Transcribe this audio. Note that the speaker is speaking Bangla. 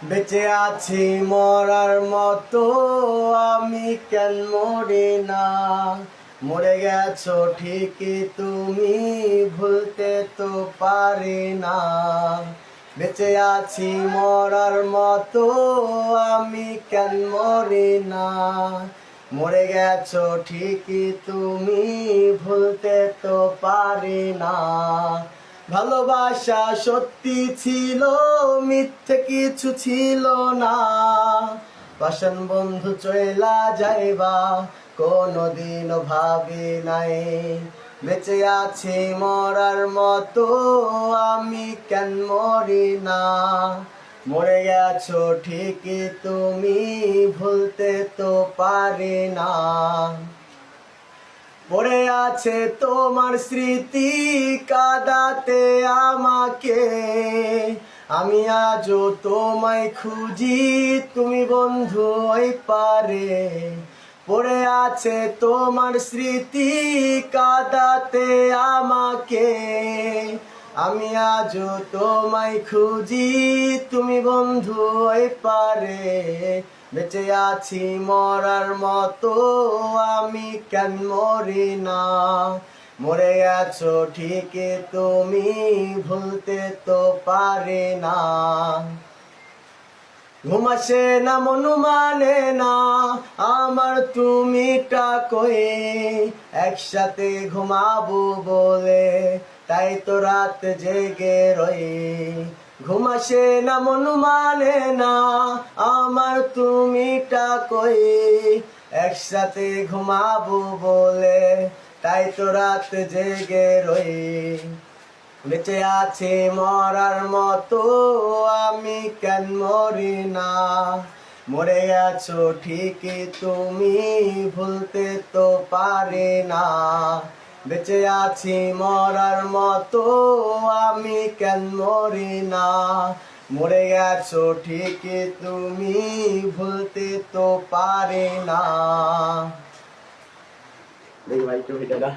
বেঁচে আছি মরার মতো, আমি কেন মরি না? মরে গেছো ঠিকই তুমি, ভুলতে তো পারি না। বেঁচে আছি মরার মতো, আমি কেন মরি না? মরে গেছো ঠিকই তুমি, ভুলতে তো পারি না। ভালোবাসা সত্যি ছিল, মিথ্যে কিছু ছিল না। পাষাণ বন্ধু চইলা যাইবা, কোনদিনও ভাবি নাই। বেঁচে আছি মরার মতো, আমি কেন মরি না? মরে গেছো ঠিকই তুমি, ভুলতে তো পারি না। পড়ে আছে তোমার স্মৃতি, কাঁদাতে আমাকে। আমি আজও তোমায় খুঁজি, তুমি বন্ধু ওই পারে। পড়ে আছে তোমার স্মৃতি, কাঁদাতে আমাকে। আমি আজও তোমায় খুঁজি, তুমি বন্ধু ওই পারে। বেঁচে আছি মরার মতো, আমি কেন মরি না? মরে গেছো ঠিকই তুমি, ভুলতে তো পারি না। ঘুম আসে না মন মানে না, আমার তুমিটা কই। একসাথে ঘুমাবো বলে, তাই তো রাত জেগে রই। ঘুম আসে না মন মানে না, আমার তুমিটা কই। একসাথে ঘুমাবো বলে, তাই তো রাত জেগে রই। বেঁচে আছি মরার মতো, আমি কেন মরি না? মরে গেছো ঠিকই তুমি, ভুলতে তো পারি না। বেঁচে আছি মরার মতো, আমি কেন মরি না? মরে গেছো ঠিকই তুমি, ভুলতে তো পারি না। দেখি ভাই একটু ভিডিওটা